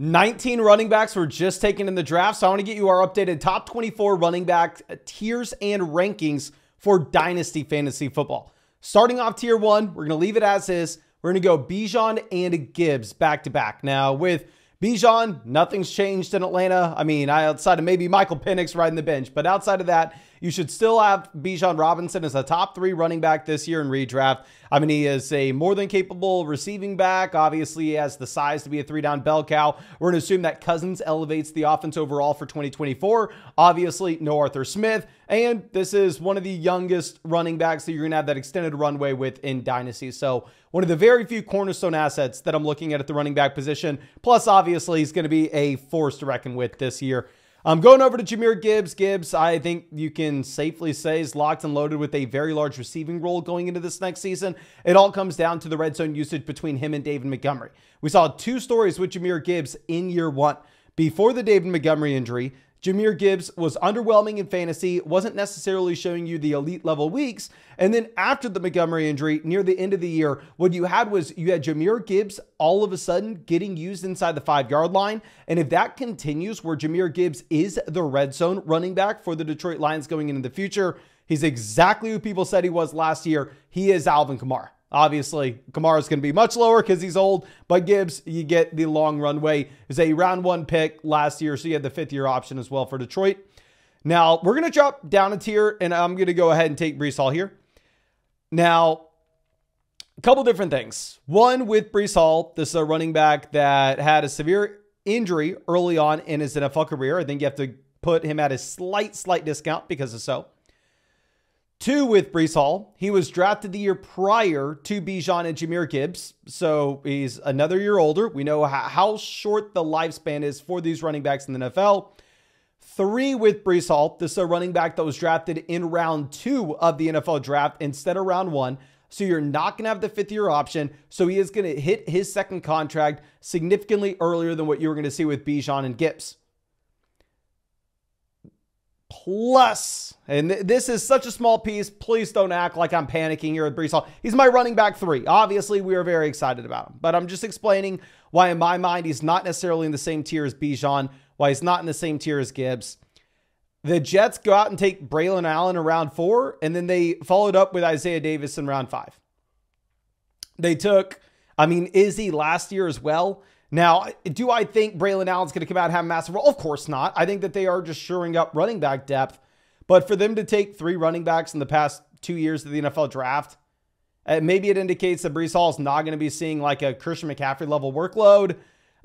19 running backs were just taken in the draft, so I want to get you our updated top 24 running back tiers and rankings for Dynasty Fantasy Football. Starting off tier 1, we're going to leave it as is. We're going to go Bijan and Gibbs back to back. Now, with Bijan, nothing's changed in Atlanta. I mean, outside of maybe Michael Penix riding the bench, but outside of that, you should still have Bijan Robinson as a top 3 running back this year in redraft. I mean, he is a more than capable receiving back. Obviously, he has the size to be a 3-down bell cow. We're going to assume that Cousins elevates the offense overall for 2024. Obviously, no Arthur Smith. And this is one of the youngest running backs that you're going to have that extended runway with in Dynasty. So one of the very few cornerstone assets that I'm looking at the running back position. Plus, obviously, he's going to be a force to reckon with this year. I'm going over to Jahmyr Gibbs. Gibbs, I think you can safely say, is locked and loaded with a very large receiving role going into this next season. It all comes down to the red zone usage between him and David Montgomery. We saw 2 stories with Jahmyr Gibbs in year 1. Before the David Montgomery injury, Jahmyr Gibbs was underwhelming in fantasy, wasn't necessarily showing you the elite level weeks. And then after the Montgomery injury, near the end of the year, what you had was you had Jahmyr Gibbs all of a sudden getting used inside the 5-yard line. And if that continues where Jahmyr Gibbs is the red zone running back for the Detroit Lions going into the future, he's exactly who people said he was last year. He is Alvin Kamara. Obviously, Kamara is going to be much lower because he's old, but Gibbs, you get the long runway. Is a round 1 pick last year, so you had the 5th-year option as well for Detroit. Now, we're going to drop down a tier, and I'm going to go ahead and take Breece Hall here. Now, a couple different things. One, with Breece Hall, this is a running back that had a severe injury early on in his NFL career. I think you have to put him at a slight discount because of so. 2, with Breece Hall, he was drafted the year prior to Bijan and Jahmyr Gibbs, so he's another year older. We know how short the lifespan is for these running backs in the NFL. 3, with Breece Hall, this is a running back that was drafted in round 2 of the NFL draft instead of round 1, so you're not going to have the 5th-year option, so he is going to hit his second contract significantly earlier than what you were going to see with Bijan and Gibbs. Plus, and this is such a small piece, please don't act like I'm panicking here with Breece Hall. He's my running back 3. Obviously, we are very excited about him, but I'm just explaining why in my mind he's not necessarily in the same tier as Bijan, why he's not in the same tier as Gibbs. The Jets go out and take Braylon Allen in round 4, and then they followed up with Isaiah Davis in round 5. They took, Izzy last year as well. Now, do I think Braylon Allen's going to come out and have a massive role? Of course not. I think that they are just shoring up running back depth. But for them to take 3 running backs in the past 2 years of the NFL draft, maybe it indicates that Breece Hall is not going to be seeing like a Christian McCaffrey level workload.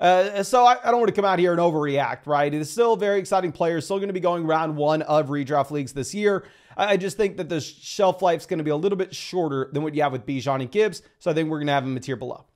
So I don't want to come out here and overreact, right? It's still a very exciting player. Still going to be going round 1 of redraft leagues this year. I just think that the shelf life is going to be a little bit shorter than what you have with Bijan and Gibbs. So I think we're going to have him a tier below.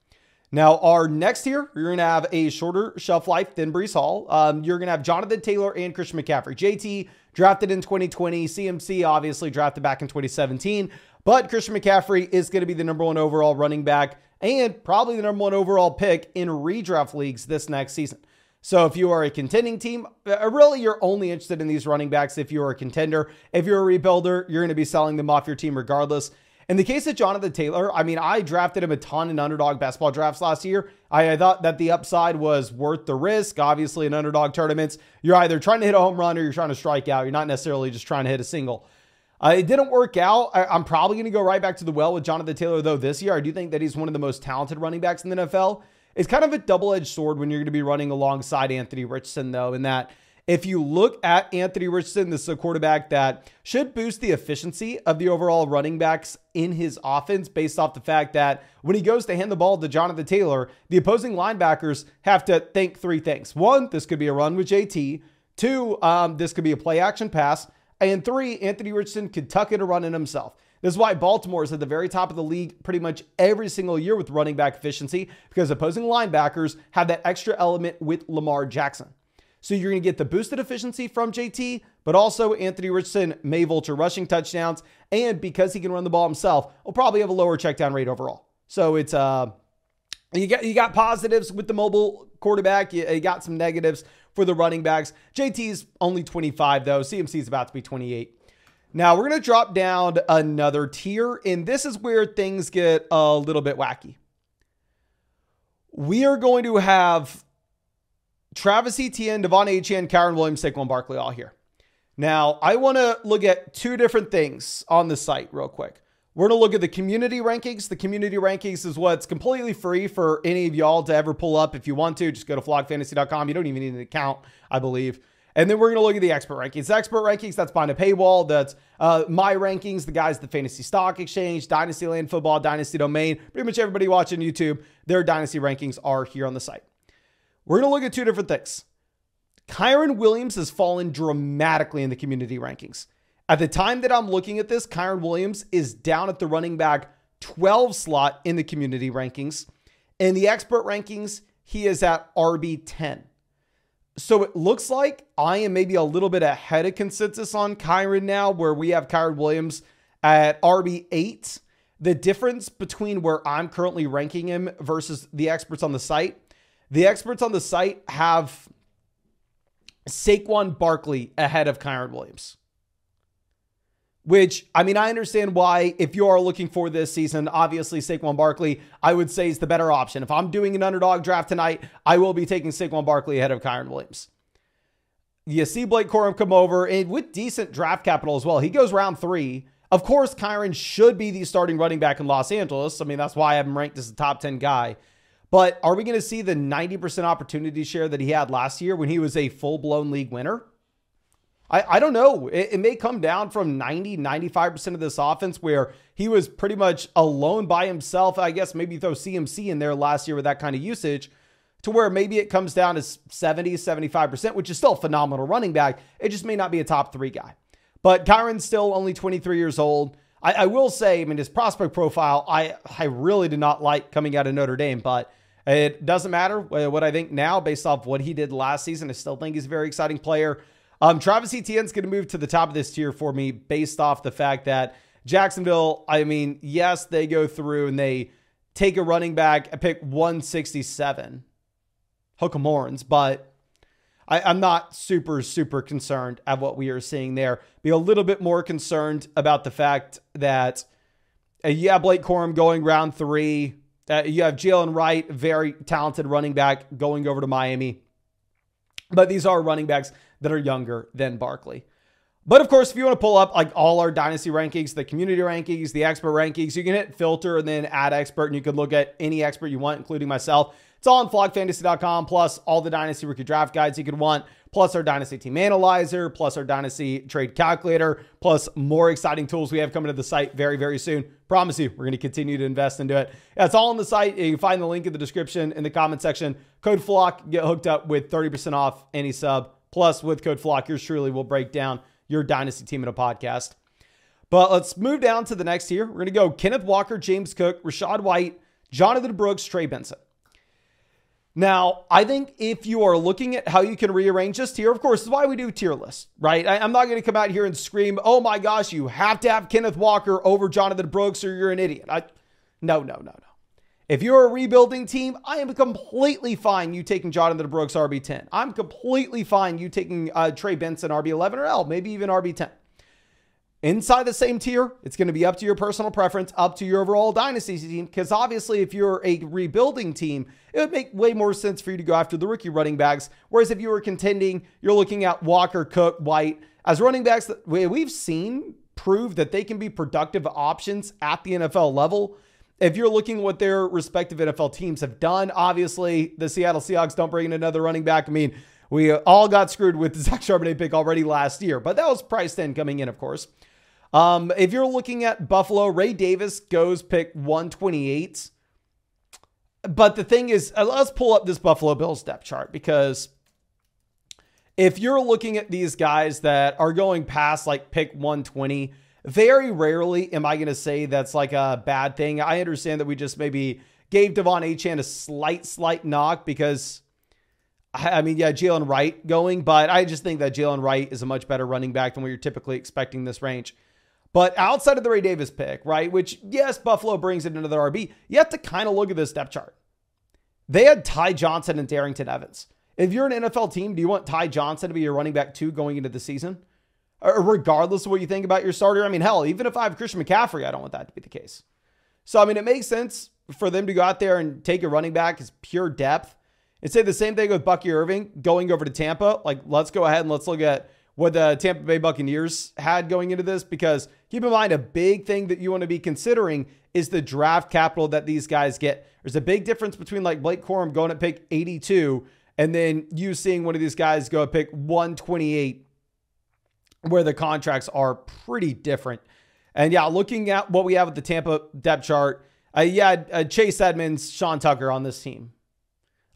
Now, our next tier, you're going to have a shorter shelf life than Breece Hall. You're going to have Jonathan Taylor and Christian McCaffrey. JT drafted in 2020. CMC obviously drafted back in 2017. But Christian McCaffrey is going to be the #1 overall running back and probably the #1 overall pick in redraft leagues this next season. So if you are a contending team, really you're only interested in these running backs if you're a contender. If you're a rebuilder, you're going to be selling them off your team regardless. In the case of Jonathan Taylor, I drafted him a ton in underdog basketball drafts last year. I thought that the upside was worth the risk. Obviously, in underdog tournaments, you're either trying to hit a home run or you're trying to strike out. You're not necessarily just trying to hit a single. It didn't work out. I'm probably going to go right back to the well with Jonathan Taylor, though, this year. I do think that he's one of the most talented running backs in the NFL. It's kind of a double-edged sword when you're going to be running alongside Anthony Richardson, though, in that if you look at Anthony Richardson, this is a quarterback that should boost the efficiency of the overall running backs in his offense based off the fact that when he goes to hand the ball to Jonathan Taylor, the opposing linebackers have to think 3 things. 1, this could be a run with JT. 2, this could be a play action pass. And 3, Anthony Richardson could tuck it or run in himself. This is why Baltimore is at the very top of the league pretty much every single year with running back efficiency, because opposing linebackers have that extra element with Lamar Jackson. So you're going to get the boosted efficiency from JT, but also Anthony Richardson may vulture rushing touchdowns. And because he can run the ball himself, will probably have a lower checkdown rate overall. So it's, you got positives with the mobile quarterback. You got some negatives for the running backs. JT's only 25 though. CMC's about to be 28. Now we're going to drop down another tier, and this is where things get a little bit wacky. We are going to have Travis Etienne, Devon Achane, Kyron Williams, Saquon Barkley all here. Now, I want to look at two different things on the site real quick. We're going to look at the community rankings. The community rankings is what's completely free for any of y'all to ever pull up if you want to. Just go to flockfantasy.com. You don't even need an account, I believe. And then we're going to look at the expert rankings. The expert rankings, that's behind a paywall. That's my rankings, the guys at the Fantasy Stock Exchange, Dynasty Land Football, Dynasty Domain. Pretty much everybody watching YouTube, their Dynasty rankings are here on the site. We're going to look at two different things. Kyron Williams has fallen dramatically in the community rankings. At the time that I'm looking at this, Kyron Williams is down at the running back 12 slot in the community rankings. In the expert rankings, he is at RB 10. So it looks like I am maybe a little bit ahead of consensus on Kyron now, where we have Kyron Williams at RB 8. The difference between where I'm currently ranking him versus the experts on the site, the experts on the site have Saquon Barkley ahead of Kyron Williams. Which, I mean, I understand why, if you are looking for this season, obviously Saquon Barkley, I would say, is the better option. If I'm doing an underdog draft tonight, I will be taking Saquon Barkley ahead of Kyron Williams. You see Blake Corum come over, and with decent draft capital as well. He goes round 3. Of course, Kyron should be the starting running back in Los Angeles. I mean, that's why I have him ranked as a top 10 guy. But are we going to see the 90% opportunity share that he had last year when he was a full-blown league winner? I don't know. It may come down from 90, 95% of this offense where he was pretty much alone by himself. I guess maybe throw CMC in there last year with that kind of usage, to where maybe it comes down to 70, 75%, which is still a phenomenal running back. It just may not be a top 3 guy. But Kyron's still only 23 years old. I will say, I mean, his prospect profile, I really did not like coming out of Notre Dame, but it doesn't matter what I think now based off what he did last season. I still think he's a very exciting player. Travis Etienne's going to move to the top of this tier for me based off the fact that Jacksonville, I mean, yes, they go through and they take a running back at pick 167. Hook 'em horns, but I'm not super concerned at what we are seeing there. Be a little bit more concerned about the fact that you have Blake Corum going round 3. You have Jalen Wright, very talented running back, going over to Miami. But these are running backs that are younger than Barkley. But of course, if you want to pull up like all our dynasty rankings, the community rankings, the expert rankings, you can hit filter and then add expert, and you can look at any expert you want, including myself. It's all on flockfantasy.com, plus all the dynasty rookie draft guides you could want, plus our dynasty team analyzer, plus our dynasty trade calculator, plus more exciting tools we have coming to the site very soon. Promise you, we're going to continue to invest into it. Yeah, it's all on the site. You can find the link in the description in the comment section. Code FLOCK, get hooked up with 30% off any sub. Plus, with code FLOCK, yours truly will break down your dynasty team in a podcast. But let's move down to the next tier. We're going to go Kenneth Walker, James Cook, Rachaad White, Jonathan Brooks, Trey Benson. Now, I think if you are looking at how you can rearrange this tier, of course, this is why we do tier lists, right? I'm not going to come out here and scream, oh my gosh, you have to have Kenneth Walker over Jonathan Brooks or you're an idiot. No. If you're a rebuilding team, I am completely fine you taking Jonathan Brooks RB10. I'm completely fine you taking Trey Benson RB11 or L, maybe even RB10. Inside the same tier, it's going to be up to your personal preference, up to your overall dynasty team, because obviously if you're a rebuilding team, it would make way more sense for you to go after the rookie running backs. Whereas if you were contending, you're looking at Walker, Cook, White as running backs that we've seen prove that they can be productive options at the NFL level. If you're looking at what their respective NFL teams have done, obviously the Seattle Seahawks don't bring in another running back. I mean, we all got screwed with the Zach Charbonnet pick already last year, but that was priced in coming in, of course. If you're looking at Buffalo, Ray Davis goes pick 128. But the thing is, let's pull up this Buffalo Bills depth chart, because if you're looking at these guys that are going past like pick 120, very rarely am I going to say that's like a bad thing. I understand that we just maybe gave Devon Achane a slight knock because, I mean, yeah, Jalen Wright going, but I just think that Jalen Wright is a much better running back than what you're typically expecting this range. But outside of the Ray Davis pick, right, which, yes, Buffalo brings in another RB, you have to kind of look at this depth chart. They had Ty Johnson and Darrington Evans. If you're an NFL team, do you want Ty Johnson to be your running back 2 going into the season? Or regardless of what you think about your starter? I mean, hell, even if I have Christian McCaffrey, I don't want that to be the case. So, I mean, it makes sense for them to go out there and take a running back as pure depth. and say the same thing with Bucky Irving going over to Tampa. Like, let's go ahead and let's look at what the Tampa Bay Buccaneers had going into this, because keep in mind, a big thing that you want to be considering is the draft capital that these guys get. There's a big difference between like Blake Corum going at pick 82 and then you seeing one of these guys go at pick 128, where the contracts are pretty different. And yeah, looking at what we have with the Tampa depth chart, Chase Edmonds, Sean Tucker on this team.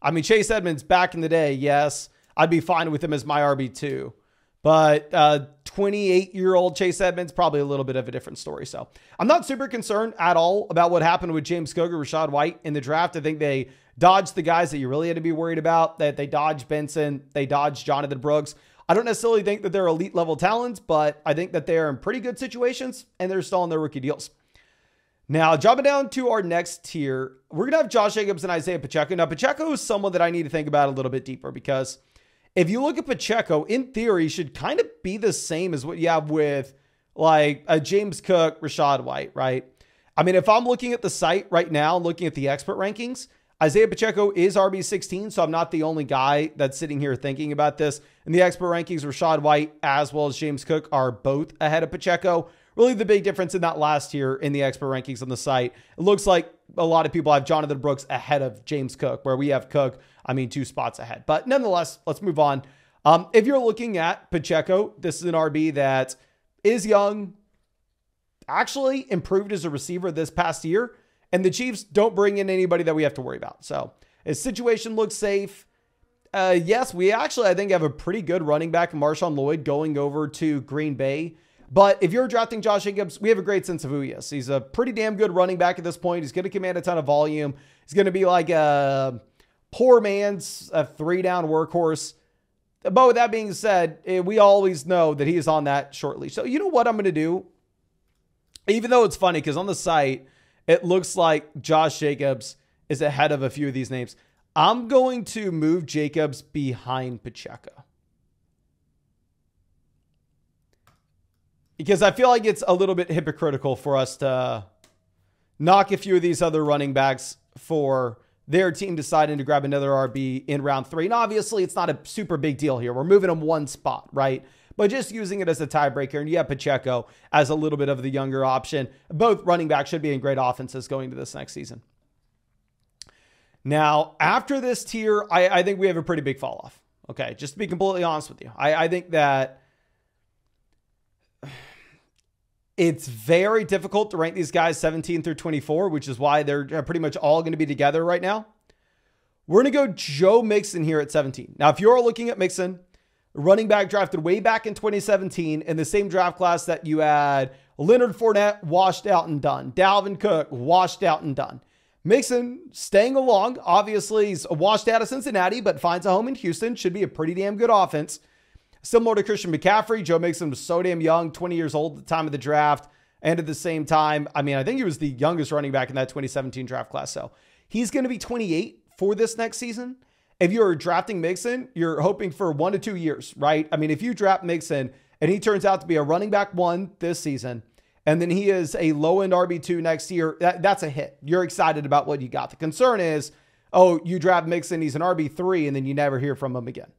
I mean, Chase Edmonds back in the day, yes, I'd be fine with him as my RB2. But 28-year-old Chase Edmonds, probably a little bit of a different story. So I'm not super concerned at all about what happened with James Cook or Rachaad White in the draft. I think they dodged the guys that you really had to be worried about, that they dodged Benson, they dodged Jonathan Brooks. I don't necessarily think that they're elite level talents, but I think that they're in pretty good situations and they're still on their rookie deals. Now, dropping down to our next tier, we're going to have Josh Jacobs and Isaiah Pacheco. Now, Pacheco is someone that I need to think about a little bit deeper, because if you look at Pacheco, in theory, should kind of be the same as what you have with like a James Cook, Rachaad White, right? I mean, if I'm looking at the site right now, looking at the expert rankings, Isaiah Pacheco is RB16, so I'm not the only guy that's sitting here thinking about this. In the expert rankings, Rachaad White as well as James Cook are both ahead of Pacheco. Really the big difference in that last tier in the expert rankings on the site, it looks like a lot of people have Jonathan Brooks ahead of James Cook, where we have Cook, 2 spots ahead. But nonetheless, let's move on. If you're looking at Pacheco, this is an RB that is young, actually improved as a receiver this past year, and the Chiefs don't bring in anybody that we have to worry about. So his situation looks safe. Yes, we actually, I think, have a pretty good running back in Marshawn Lloyd going over to Green Bay. But if you're drafting Josh Jacobs, we have a great sense of who he is. He's a pretty damn good running back at this point. He's going to command a ton of volume. He's going to be like a poor man's 3-down workhorse. But with that being said, we always know that he is on that short leash. So you know what I'm going to do? Even though it's funny, because on the site, it looks like Josh Jacobs is ahead of a few of these names. I'm going to move Jacobs behind Pacheco, because I feel like it's a little bit hypocritical for us to knock a few of these other running backs for their team deciding to grab another RB in round 3. And obviously, it's not a super big deal here. We're moving them one spot, right? But just using it as a tiebreaker. And you have Pacheco as a little bit of the younger option. Both running backs should be in great offenses going into this next season. Now, after this tier, I think we have a pretty big fall off. Okay, just to be completely honest with you. I think that it's very difficult to rank these guys 17 through 24, which is why they're pretty much all going to be together right now. We're going to go Joe Mixon here at 17. Now, if you're looking at Mixon, running back drafted way back in 2017 in the same draft class that you had Leonard Fournette, washed out and done. Dalvin Cook, washed out and done. Mixon staying along. Obviously, he's washed out of Cincinnati, but finds a home in Houston. Should be a pretty damn good offense. Similar to Christian McCaffrey, Joe Mixon was so damn young, 20 years old at the time of the draft. And at the same time, I think he was the youngest running back in that 2017 draft class. So he's going to be 28 for this next season. If you're drafting Mixon, you're hoping for 1 to 2 years, right? If you draft Mixon and he turns out to be a running back 1 this season, and then he is a low-end RB2 next year, that's a hit. You're excited about what you got. The concern is, you draft Mixon, he's an RB3, and then you never hear from him again.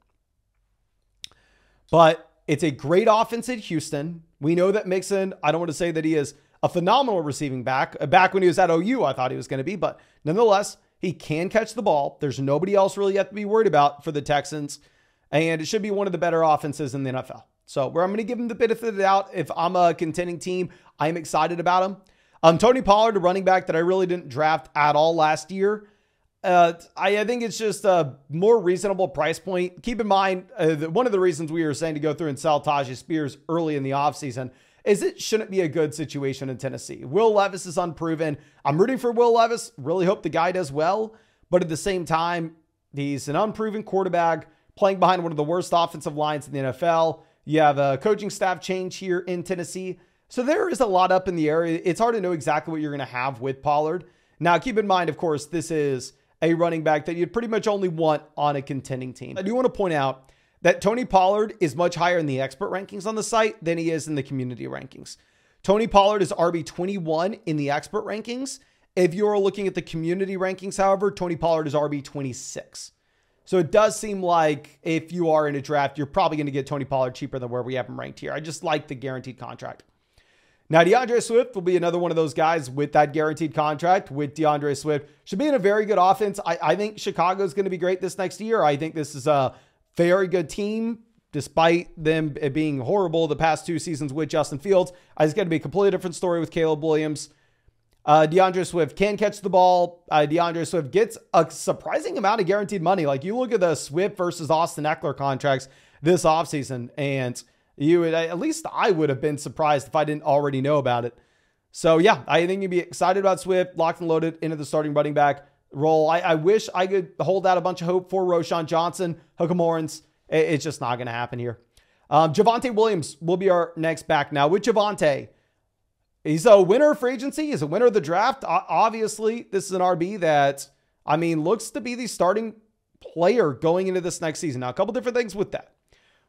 But it's a great offense at Houston. We know that Mixon, I don't want to say that he is a phenomenal receiving back. Back when he was at OU, I thought he was going to be. But nonetheless, he can catch the ball. There's nobody else really you have to be worried about for the Texans. And it should be one of the better offenses in the NFL. So where I'm going to give him the benefit of the doubt. If I'm a contending team, I'm excited about him. Tony Pollard, a running back that I really didn't draft at all last year. I think it's just a more reasonable price point. Keep in mind, one of the reasons we were saying to go through and sell Tajay Spears early in the offseason is it shouldn't be a good situation in Tennessee. Will Levis is unproven. I'm rooting for Will Levis. Really hope the guy does well. But at the same time, he's an unproven quarterback playing behind one of the worst offensive lines in the NFL. You have a coaching staff change here in Tennessee. So there is a lot up in the air. It's hard to know exactly what you're going to have with Pollard. Now, keep in mind, of course, this is a running back that you'd pretty much only want on a contending team. I do want to point out that Tony Pollard is much higher in the expert rankings on the site than he is in the community rankings. Tony Pollard is RB21 in the expert rankings. If you're looking at the community rankings, however, Tony Pollard is RB26. So it does seem like if you are in a draft, you're probably going to get Tony Pollard cheaper than where we have him ranked here. I just like the guaranteed contract. Now, DeAndre Swift will be another one of those guys with that guaranteed contract. With DeAndre Swift, should be in a very good offense. I think Chicago is going to be great this next year. I think this is a very good team, despite them being horrible the past 2 seasons with Justin Fields. It's going to be a completely different story with Caleb Williams. DeAndre Swift can catch the ball. DeAndre Swift gets a surprising amount of guaranteed money. Like, you look at the Swift versus Austin Eckler contracts this offseason, and you would, at least I would have been surprised if I didn't already know about it. So yeah, I think you'd be excited about Swift, locked and loaded into the starting running back role. I wish I could hold out a bunch of hope for Roschon Johnson, hook 'em horns. It's just not going to happen here. Javonte Williams will be our next back. Now with Javonte, he's a winner of free agency. He's a winner of the draft. Obviously, this is an RB that, looks to be the starting player going into this next season. Now, a couple different things with that.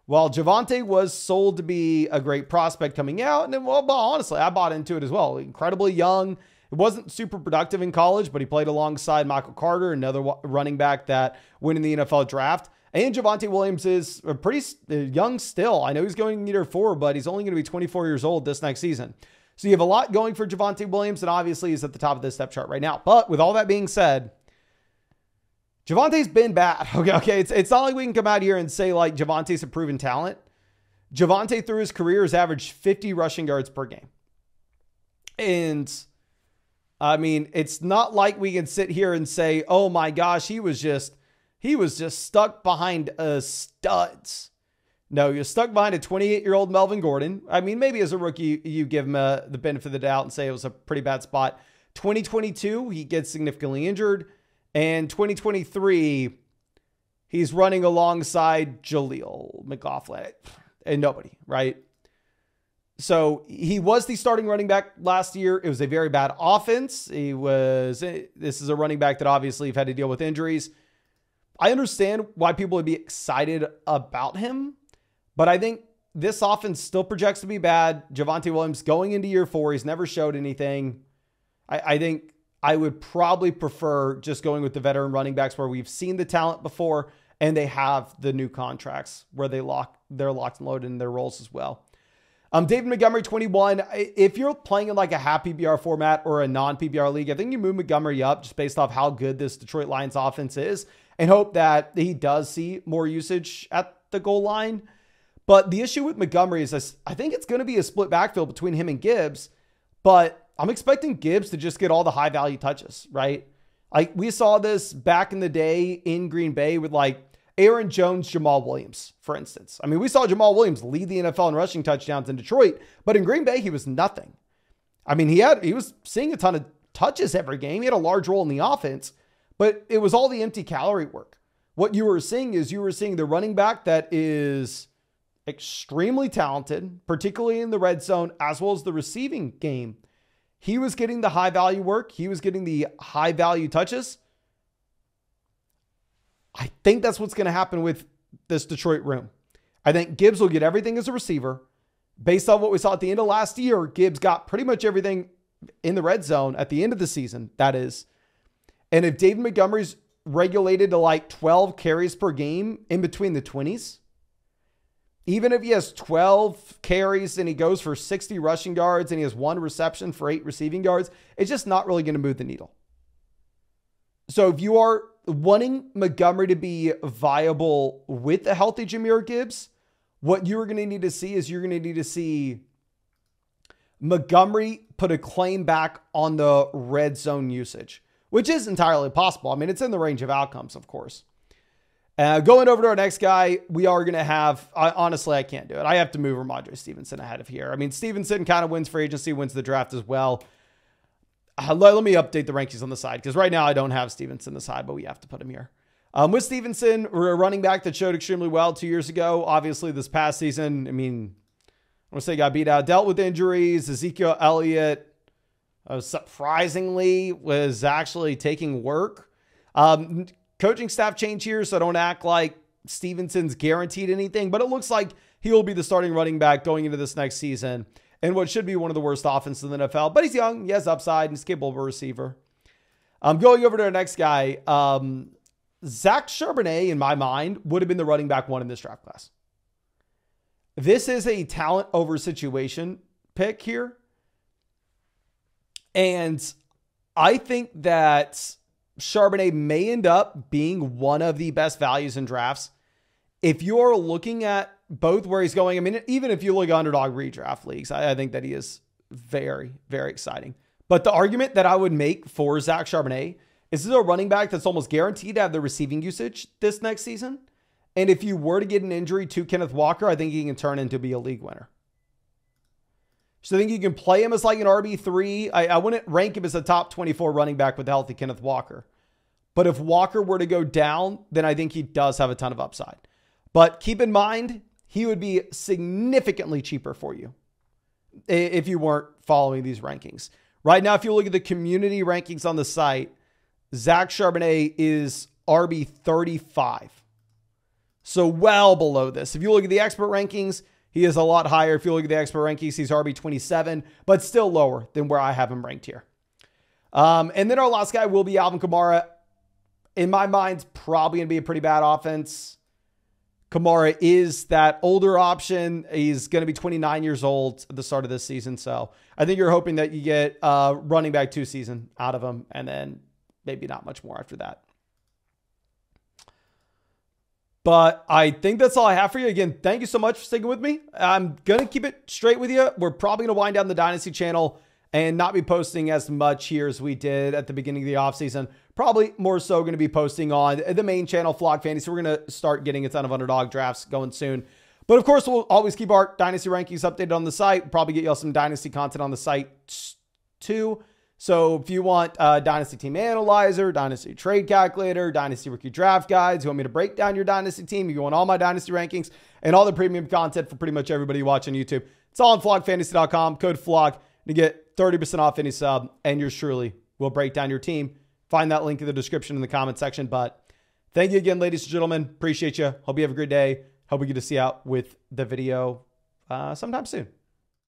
While Javonte was sold to be a great prospect coming out, and well, honestly, I bought into it as well. Incredibly young. It wasn't super productive in college, but he played alongside Michael Carter, another running back that went in the NFL draft. And Javonte Williams is pretty young still. I know he's going year 4, but he's only going to be 24 years old this next season. So you have a lot going for Javonte Williams, and obviously he's at the top of this depth chart right now. But with all that being said, Javonte's been bad. Okay. It's not like we can come out here and say like Javonte's a proven talent. Javonte through his career has averaged 50 rushing yards per game. And it's not like we can sit here and say, oh my gosh, he was just stuck behind studs. No, you're stuck behind a 28-year-old Melvin Gordon. Maybe as a rookie, you give him the benefit of the doubt and say it was a pretty bad spot. 2022, he gets significantly injured. And 2023, he's running alongside Jaleel McLaughlin and nobody, right? So he was the starting running back last year. It was a very bad offense. This is a running back that obviously have had to deal with injuries. I understand why people would be excited about him, but I think this offense still projects to be bad. Javonte Williams going into year 4, he's never showed anything. I think I would probably prefer just going with the veteran running backs where we've seen the talent before and they have the new contracts where they're locked and loaded in their roles as well. David Montgomery, 21. If you're playing in like a half PPR format or a non-PPR league, I think you move Montgomery up just based off how good this Detroit Lions offense is and hope that he does see more usage at the goal line. But the issue with Montgomery is I think it's going to be a split backfield between him and Gibbs, but I'm expecting Gibbs to just get all the high value touches, right? Like we saw this back in the day in Green Bay with like Aaron Jones, Jamal Williams, for instance. We saw Jamal Williams lead the NFL in rushing touchdowns in Detroit, but in Green Bay, he was nothing. He was seeing a ton of touches every game. He had a large role in the offense, but it was all the empty calorie work. What you were seeing is the running back that is extremely talented, particularly in the red zone, as well as the receiving game. He was getting the high value work. He was getting the high value touches. I think that's what's going to happen with this Detroit room. I think Gibbs will get everything as a receiver. Based on what we saw at the end of last year, Gibbs got pretty much everything in the red zone at the end of the season, that is. And if David Montgomery's regulated to like 12 carries per game in between the 20s, even if he has 12 carries and he goes for 60 rushing yards and he has 1 reception for 8 receiving yards, it's just not really going to move the needle. So if you are wanting Montgomery to be viable with a healthy Jahmyr Gibbs, what you're going to need to see is you're going to need to see Montgomery put a claim back on the red zone usage, which is entirely possible. It's in the range of outcomes, of course. Going over to our next guy, we are going to have, honestly, I can't do it. I have to move Ramondre Stevenson ahead of here. Stevenson kind of wins free agency, wins the draft as well. Let me update the rankings on the side because right now I don't have Stevenson on the side, but we have to put him here. With Stevenson, we're a running back that showed extremely well 2 years ago. Obviously, this past season, I want to say got beat out, dealt with injuries. Ezekiel Elliott, surprisingly, was actually taking work. Coaching staff change here, so don't act like Stevenson's guaranteed anything, but it looks like he will be the starting running back going into this next season and what should be one of the worst offenses in the NFL. But he's young, he has upside, and he's capable of a receiver. Going over to our next guy, Zach Charbonnet, in my mind, would have been the running back 1 in this draft class. This is a talent over situation pick here. And I think that Charbonnet may end up being one of the best values in drafts. If you're looking at both where he's going, I mean, even if you look at underdog redraft leagues, I think that he is very, very exciting. But the argument that I would make for Zach Charbonnet is this is a running back that's almost guaranteed to have the receiving usage this next season. And if you were to get an injury to Kenneth Walker, I think he can turn into be a league winner. So I think you can play him as like an RB3. I wouldn't rank him as a top 24 running back with healthy Kenneth Walker. But if Walker were to go down, then I think he does have a ton of upside. But keep in mind, he would be significantly cheaper for you if you weren't following these rankings. Right now, if you look at the community rankings on the site, Zach Charbonnet is RB 35. So well below this. If you look at the expert rankings, he is a lot higher. If you look at the expert rankings, he's RB 27, but still lower than where I have him ranked here. And then our last guy will be Alvin Kamara. In my mind, probably going to be a pretty bad offense. Kamara is that older option. He's going to be 29 years old at the start of this season. So I think you're hoping that you get running back 2 season out of him, and then maybe not much more after that. But I think that's all I have for you. Again, thank you so much for sticking with me. I'm going to keep it straight with you. We're probably going to wind down the Dynasty channel and not be posting as much here as we did at the beginning of the offseason. Probably more so going to be posting on the main channel, Flock Fantasy. We're going to start getting a ton of underdog drafts going soon. But of course, we'll always keep our Dynasty rankings updated on the site. Probably get y'all some Dynasty content on the site too. So if you want Dynasty Team Analyzer, Dynasty Trade Calculator, Dynasty Rookie Draft Guides, you want me to break down your Dynasty team, you want all my Dynasty rankings and all the premium content for pretty much everybody watching YouTube. It's all on flockfantasy.com. Code FLOCK to get 30% off any sub, and yours truly will break down your team. Find that link in the description in the comment section. But thank you again, ladies and gentlemen. Appreciate you. Hope you have a great day. Hope we get to see you out with the video sometime soon.